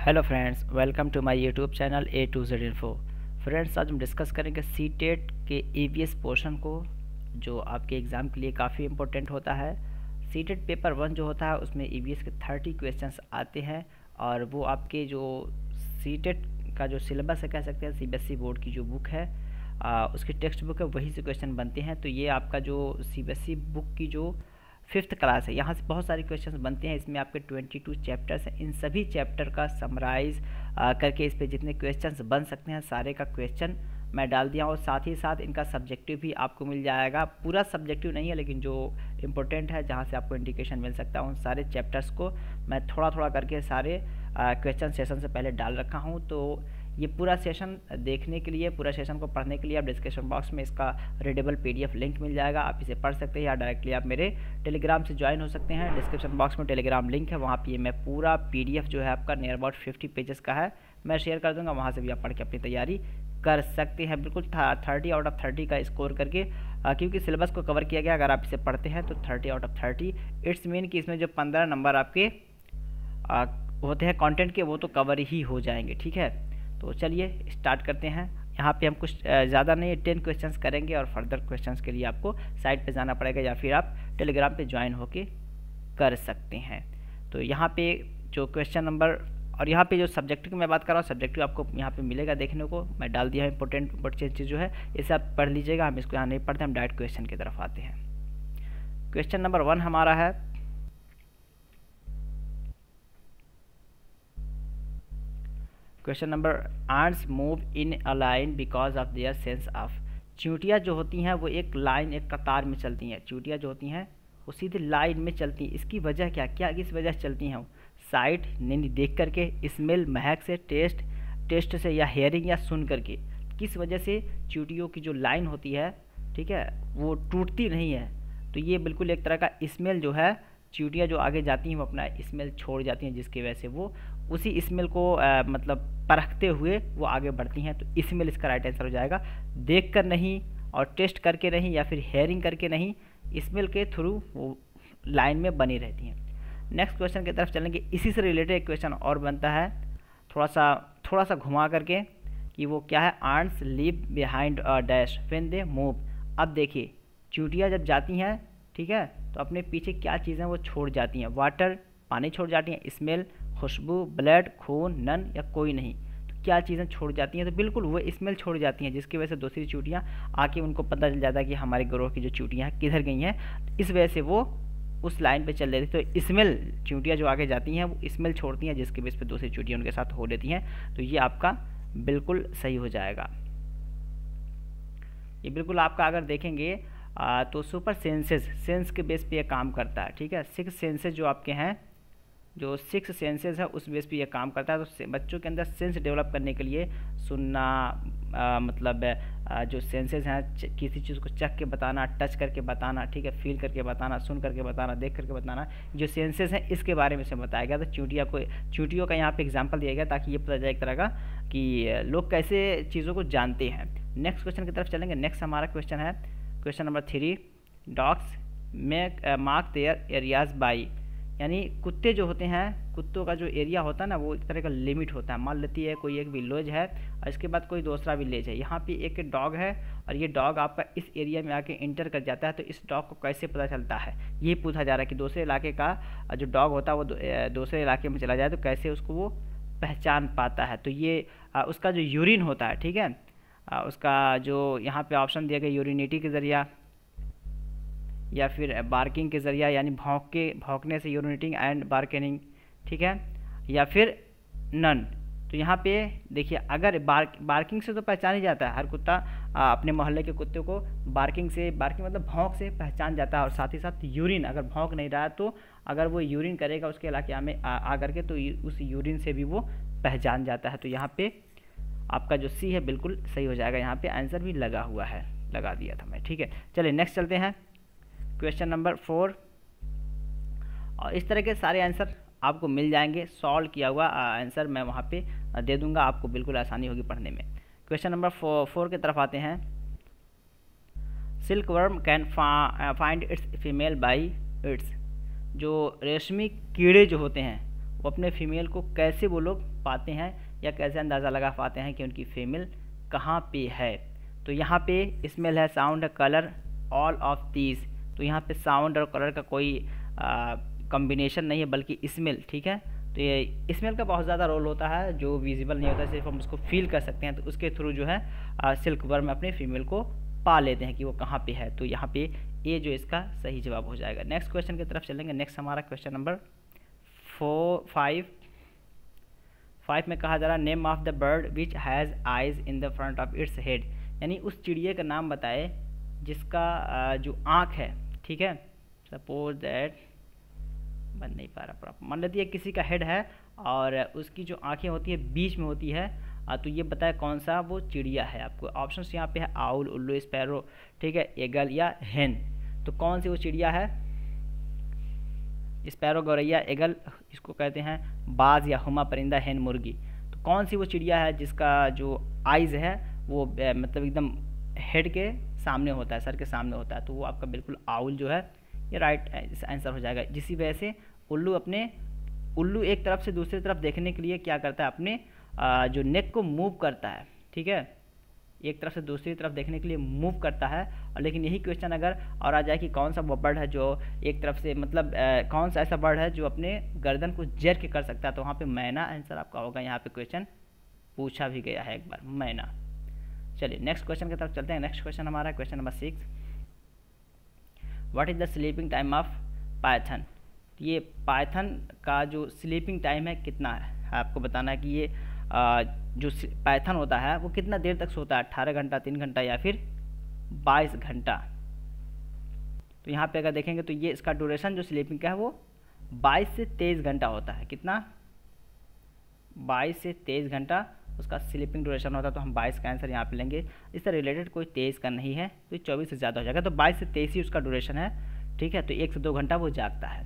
Hello friends, welcome to my YouTube channel A to Z info. Friends, आज हम discuss करेंगे CTET के EVS portion को, जो आपके एग्ज़ाम के लिए काफ़ी इम्पोर्टेंट होता है। सीटेट पेपर 1 जो होता है उसमें EVS के 30 क्वेश्चंस आते हैं और वो आपके जो सीटेट का जो सिलेबस है, कह सकते हैं CBSE बोर्ड की जो बुक है उसकी टेक्स्ट बुक है, वही से क्वेश्चन बनते हैं। तो ये आपका जो CBSE बुक की जो 5th क्लास है, यहाँ से बहुत सारे क्वेश्चंस बनते हैं। इसमें आपके 22 चैप्टर्स हैं। इन सभी चैप्टर का समराइज़ करके इस पे जितने क्वेश्चंस बन सकते हैं सारे का क्वेश्चन मैं डाल दिया, और साथ ही साथ इनका सब्जेक्टिव भी आपको मिल जाएगा। पूरा सब्जेक्टिव नहीं है, लेकिन जो इम्पोर्टेंट है, जहाँ से आपको इंडिकेशन मिल सकता है, उन सारे चैप्टर्स को मैं थोड़ा थोड़ा करके सारे क्वेश्चन सेशन से पहले डाल रखा हूँ। तो ये पूरा सेशन देखने के लिए, पूरा सेशन को पढ़ने के लिए आप डिस्क्रिप्शन बॉक्स में इसका रीडेबल PDF लिंक मिल जाएगा। आप इसे पढ़ सकते हैं या डायरेक्टली आप मेरे टेलीग्राम से ज्वाइन हो सकते हैं। डिस्क्रिप्शन बॉक्स में टेलीग्राम लिंक है, वहाँ पे मैं पूरा PDF जो है आपका नियर अबाउट 50 पेजेस का है, मैं शेयर कर दूँगा। वहाँ से भी आप पढ़ के अपनी तैयारी कर सकते हैं, बिल्कुल 30 आउट ऑफ 30 का स्कोर करके, क्योंकि सिलेबस को कवर किया गया। अगर आप इसे पढ़ते हैं तो 30 आउट ऑफ 30। इट्स मीन कि इसमें जो 15 नंबर आपके होते हैं कंटेंट के, वो तो कवर ही हो जाएंगे। ठीक है, तो चलिए स्टार्ट करते हैं। यहाँ पे हम कुछ ज़्यादा नहीं, 10 क्वेश्चंस करेंगे और फर्दर क्वेश्चंस के लिए आपको साइट पे जाना पड़ेगा या फिर आप टेलीग्राम पे ज्वाइन होके कर सकते हैं। तो यहाँ पे जो क्वेश्चन नंबर, और यहाँ पे जो सब्जेक्टिव की मैं बात कर रहा हूँ, सब्जेक्टिव आपको यहाँ पे मिलेगा देखने को, मैं डाल दिया है। इंपॉर्टेंट चीज़ जो है इसे आप पढ़ लीजिएगा, हम इसको यहाँ नहीं पढ़ते, हम डायरेक्ट क्वेश्चन की तरफ आते हैं। क्वेश्चन नंबर 1 हमारा है, question number, ants move in a line because of their sense of. चींटियाँ जो होती हैं वो एक लाइन, एक कतार में चलती हैं। चींटियाँ जो होती हैं वो सीधे लाइन में चलती हैं। इसकी वजह क्या क्या किस वजह से चलती हैं? साइट यानी देख करके, स्मेल महक से, टेस्ट से, या हेयरिंग या सुन करके। किस वजह से चींटियों की जो लाइन होती है, ठीक है, वो टूटती नहीं है? तो ये बिल्कुल एक तरह का स्मेल जो है, चींटियाँ जो आगे जाती हैं वो अपना स्मेल छोड़ जाती हैं, जिसकी वजह से वो उसी स्मेल को मतलब परखते हुए वो आगे बढ़ती हैं। तो स्मेल इसका राइट आंसर हो जाएगा। देख कर नहीं, और टेस्ट करके नहीं, या फिर हेयरिंग करके नहीं, स्मेल के थ्रू वो लाइन में बनी रहती हैं। नेक्स्ट क्वेश्चन की तरफ चलेंगे। इसी से रिलेटेड एक क्वेश्चन और बनता है, थोड़ा सा घुमा करके, कि वो क्या है, ants leave behind a dash when they move. अब देखिए, चींटियाँ जब जाती हैं, ठीक है, तो अपने पीछे क्या चीज़ें वो छोड़ जाती हैं? वाटर, पानी छोड़ जाती हैं, स्मेल, खुशबू, ब्लड, खून, नन, या कोई नहीं। तो क्या चीज़ें छोड़ जाती हैं? तो बिल्कुल वो स्मेल छोड़ जाती हैं, जिसकी वजह से दूसरी चींटियाँ आके उनको पता चल जाता है कि हमारे ग्रोह की जो चींटियाँ हैं किधर गई हैं। इस वजह से वो उस लाइन पे चल रही थी। तो स्मेल, चींटियाँ जो आगे जाती हैं वो स्मेल छोड़ती हैं, जिसकी वजह से दूसरी चींटियाँ उनके साथ हो लेती हैं। तो ये आपका बिल्कुल सही हो जाएगा। ये बिल्कुल आपका अगर देखेंगे तो सुपर सेंस के बेस पे ये काम करता है। ठीक है, 6 सेंसेस जो आपके हैं, जो 6 सेंसेस है उस बेस पे ये काम करता है। तो बच्चों के अंदर सेंस डेवलप करने के लिए सुनना, मतलब जो सेंसेस हैं, किसी चीज़ को चख के बताना, टच करके बताना, ठीक है, फील करके बताना, सुन करके बताना, देख करके बताना, जो सेंसेस हैं इसके बारे में से बताया गया। तो चींटियों का यहाँ पे एग्जाम्पल दिया गया, ताकि ये पता चले एक तरह का कि लोग कैसे चीज़ों को जानते हैं। नेक्स्ट क्वेश्चन की तरफ चलेंगे। नेक्स्ट हमारा क्वेश्चन है, question number 3, dogs mark there areas by. यानी कुत्ते जो होते हैं, कुत्तों का जो एरिया होता है ना, वो एक तरह का लिमिट होता है। मान लेती है कोई एक विलेज है और इसके बाद कोई दूसरा विलेज है, यहाँ पे एक डॉग है और ये डॉग आपका इस एरिया में आके इंटर कर जाता है। तो इस डॉग को कैसे पता चलता है, ये पूछा जा रहा है कि दूसरे इलाके का जो डॉग होता है वो दूसरे इलाके में चला जाए तो कैसे उसको वो पहचान पाता है। तो ये उसका जो यूरिन होता है, ठीक है, उसका जो यहाँ पे ऑप्शन दिया गया, यूरिनिटी के ज़रिया या फिर बार्किंग के ज़रिया, यानी भौंकने से, यूरिनेटिंग एंड बार्किंग, ठीक है, या फिर नन। तो यहाँ पे देखिए, अगर बार्किंग से तो पहचान ही जाता है, हर कुत्ता अपने मोहल्ले के कुत्ते को बार्किंग मतलब भौंक से पहचान जाता है। और साथ ही साथ यूरिन, अगर भौंक नहीं रहा है तो अगर वो यूरिन करेगा उसके इलाके में आकर के, तो उस यूरिन से भी वो पहचान जाता है। तो यहाँ पे आपका जो C है बिल्कुल सही हो जाएगा। यहाँ पे आंसर भी लगा हुआ है, लगा दिया था मैं। ठीक है, चलिए नेक्स्ट चलते हैं, क्वेश्चन नंबर 4। और इस तरह के सारे आंसर आपको मिल जाएंगे, सॉल्व किया हुआ आंसर मैं वहाँ पे दे दूंगा, आपको बिल्कुल आसानी होगी पढ़ने में। क्वेश्चन नंबर 4 की तरफ आते हैं। Silk worm can find its female by its. जो रेशमी कीड़े जो होते हैं वो अपने फीमेल को कैसे वो लोग पाते हैं या कैसे अंदाज़ा लगा पाते हैं कि उनकी फीमेल कहाँ पे है। तो यहाँ पे स्मेल है, साउंड है, कलर, ऑल ऑफ दीज। तो यहाँ पे साउंड और कलर का कोई कॉम्बिनेशन नहीं है बल्कि स्मेल, ठीक है। तो ये स्मेल का बहुत ज़्यादा रोल होता है जो विजिबल नहीं होता, सिर्फ हम उसको फील कर सकते हैं। तो उसके थ्रू जो है सिल्क वर्म अपने फीमेल को पा लेते हैं कि वो कहाँ पे है। तो यहाँ पे ये जो इसका सही जवाब हो जाएगा। नेक्स्ट क्वेश्चन की तरफ चलेंगे। नेक्स्ट हमारा क्वेश्चन नंबर 5 में कहा जा रहा है name of the bird which has eyes in the front of its head, यानी उस चिड़िया का नाम बताए जिसका जो आँख है, ठीक है। सपोज दैट बन नहीं पा रहा प्रॉपर, मान लेती है किसी का हेड है और उसकी जो आंखें होती है बीच में होती है। तो ये बताए कौन सा वो चिड़िया है। आपको ऑप्शंस यहाँ पे है आउल, उल्लू, स्पैरो, ठीक है, ईगल या हेन। तो कौन सी वो चिड़िया है? स्पैरो गौरैया, ईगल इसको कहते हैं बाज या हुमा परिंदा, हेन मुर्गी। तो कौन सी वो चिड़िया है जिसका जो आइज़ है वो मतलब एकदम हेड के सामने होता है, सर के सामने होता है। तो वो आपका बिल्कुल आउल जो है ये राइट आंसर हो जाएगा। जिसी वजह से उल्लू एक तरफ से दूसरी तरफ देखने के लिए क्या करता है, अपने जो नेक को मूव करता है, ठीक है, एक तरफ से दूसरी तरफ देखने के लिए मूव करता है। और लेकिन यही क्वेश्चन अगर और आ जाए कि कौन सा वो बर्ड है जो एक तरफ से मतलब कौन सा ऐसा बर्ड है जो अपने गर्दन को jerk कर सकता है, तो वहाँ पे मैना आंसर आपका होगा। यहाँ पे क्वेश्चन पूछा भी गया है एक बार, मैना। चलिए नेक्स्ट क्वेश्चन की तरफ चलते हैं। नेक्स्ट क्वेश्चन हमारा question number 6, what is the sleeping time of Python. ये पाइथन का जो स्लीपिंग टाइम है कितना है, आपको बताना है कि ये जो पाइथन होता है वो कितना देर तक सोता है, 18 घंटा, 3 घंटा या फिर 22 घंटा। तो यहाँ पे अगर देखेंगे तो ये इसका ड्यूरेशन जो स्लीपिंग का है वो 22 से 23 घंटा होता है। कितना? 22 से 23 घंटा उसका स्लीपिंग ड्यूरेशन होता है। तो हम 22 का आंसर यहाँ पे लेंगे। इससे रिलेटेड कोई 23 का नहीं है, तो 24 से ज़्यादा हो जाएगा। तो 22 से 23 ही उसका ड्यूरेशन है, ठीक है। तो 1 से 2 घंटा वो जागता है,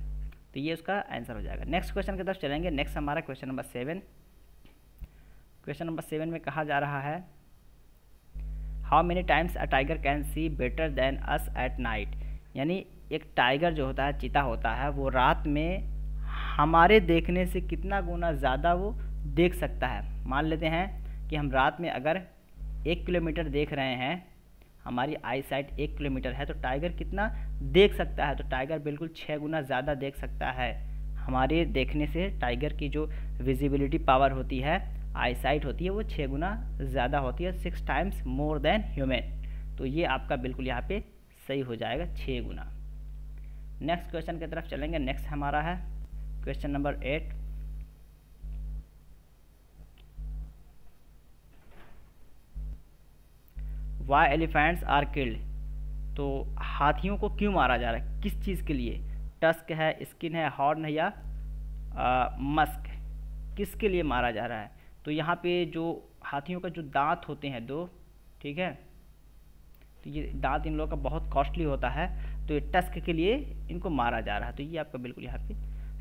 तो ये उसका आंसर हो जाएगा। नेक्स्ट क्वेश्चन की तरफ चलेंगे। नेक्स्ट हमारा क्वेश्चन नंबर 7। क्वेश्चन नंबर 7 में कहा जा रहा है how many times a tiger can see better than us at night, यानी एक टाइगर जो होता है, चीता होता है, वो रात में हमारे देखने से कितना गुना ज़्यादा वो देख सकता है। मान लेते हैं कि हम रात में अगर 1 किलोमीटर देख रहे हैं, हमारी आई साइट 1 किलोमीटर है, तो टाइगर कितना देख सकता है? तो टाइगर बिल्कुल 6 गुना ज़्यादा देख सकता है। हमारे देखने से टाइगर की जो विजिबिलिटी पावर होती है, आई साइट होती है, वो 6 गुना ज़्यादा होती है, 6 टाइम्स मोर देन ह्यूमन। तो ये आपका बिल्कुल यहाँ पे सही हो जाएगा, 6 गुना। नेक्स्ट क्वेश्चन की तरफ चलेंगे। नेक्स्ट हमारा है question number 8। Why elephants are killed, तो हाथियों को क्यों मारा जा रहा है, किस चीज़ के लिए? टस्क है, स्किन है, हॉर्न है या मस्क, किसके लिए मारा जा रहा है? तो यहाँ पे जो हाथियों का जो दांत होते हैं 2, ठीक है, तो ये दांत इन लोगों का बहुत कॉस्टली होता है, तो ये टस्क के लिए इनको मारा जा रहा है। तो ये आपका बिल्कुल यहाँ पे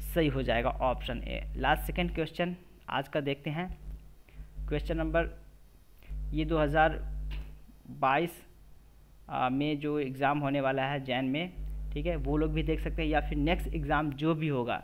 सही हो जाएगा, option A. Last second question आज का देखते हैं। क्वेश्चन नंबर ये 2022 में जो एग्ज़ाम होने वाला है जैन में, ठीक है, वो लोग भी देख सकते हैं, या फिर नेक्स्ट एग्ज़ाम जो भी होगा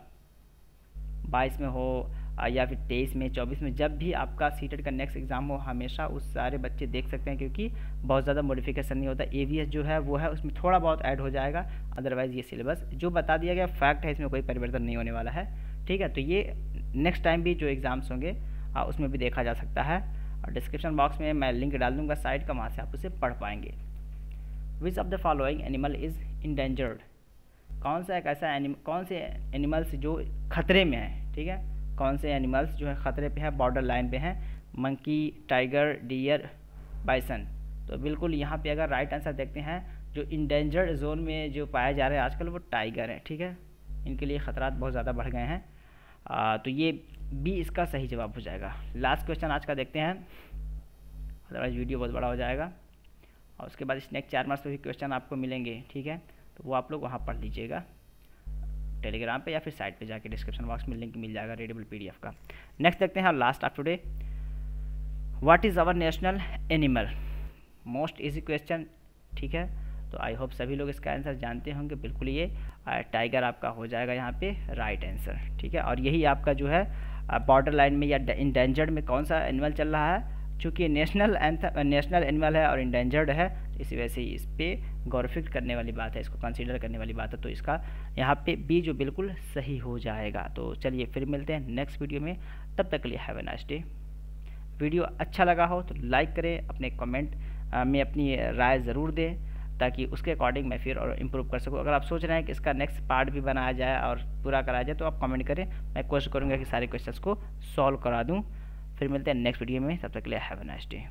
22 में हो या फिर 23 में, 24 में, जब भी आपका सीटेट का नेक्स्ट एग्ज़ाम हो, हमेशा उस सारे बच्चे देख सकते हैं, क्योंकि बहुत ज़्यादा मॉडिफिकेशन नहीं होता। एवीएस जो है वो है, उसमें थोड़ा बहुत ऐड हो जाएगा, अदरवाइज़ ये सिलेबस जो बता दिया गया फैक्ट है, इसमें कोई परिवर्तन नहीं होने वाला है, ठीक है। तो ये नेक्स्ट टाइम भी जो एग्ज़ाम्स होंगे उसमें भी देखा जा सकता है, और डिस्क्रिप्शन बॉक्स में मैं लिंक डाल दूँगा साइट का, वहाँ से आप उसे पढ़ पाएंगे। Which of the following animal is endangered, कौन सा एक ऐसा कौन से एनिमल्स जो खतरे में है, ठीक है, कौन से एनिमल्स जो है खतरे पे है, बॉर्डर लाइन पे हैं? Monkey, tiger, deer, bison. तो बिल्कुल यहाँ पे अगर राइट आंसर देखते हैं, जो इंडेंजर्ड जोन में जो पाए जा रहे हैं आजकल वो टाइगर है, ठीक है, इनके लिए ख़तरात बहुत ज़्यादा बढ़ गए हैं। तो ये भी इसका सही जवाब हो जाएगा। लास्ट क्वेश्चन आज का देखते हैं, अदरवाइज वीडियो बहुत बड़ा हो जाएगा। और उसके बाद नेक्स्ट 4 मार्क्स पे भी क्वेश्चन आपको मिलेंगे, ठीक है, तो वो आप लोग वहाँ पढ़ लीजिएगा टेलीग्राम पे या फिर साइट पे जाके, डिस्क्रिप्शन बॉक्स में लिंक मिल जाएगा रीडेबल पीडीएफ का। नेक्स्ट देखते हैं last of today, what is our national animal, most easy question, ठीक है। तो आई होप सभी लोग इसका आंसर जानते होंगे। बिल्कुल ये टाइगर आपका हो जाएगा यहाँ पे राइट आंसर, ठीक है। और यही आपका जो है बॉर्डर लाइन में या इंडेंजर्ड में कौन सा एनिमल चल रहा है, चूँकि नेशनल एनिमल है और इंडेंजर्ड है, इस वजह से इस पर गौर फिक्र करने वाली बात है, इसको कंसीडर करने वाली बात है। तो इसका यहाँ पे बी जो बिल्कुल सही हो जाएगा। तो चलिए फिर मिलते हैं नेक्स्ट वीडियो में, तब तक के लिए have a nice day. Video अच्छा लगा हो तो लाइक करें, अपने कमेंट में अपनी राय ज़रूर दें, ताकि उसके अकॉर्डिंग मैं फिर और इम्प्रूव कर सकूँ। अगर आप सोच रहे हैं कि इसका नेक्स्ट पार्ट भी बनाया जाए और पूरा कराया जाए तो आप कमेंट करें, मैं कोशिश करूँगा कि सारे क्वेश्चंस को सॉल्व करा दूँ। फिर मिलते हैं नेक्स्ट वीडियो में, तब तक के लिए हैव ए नाइस डे।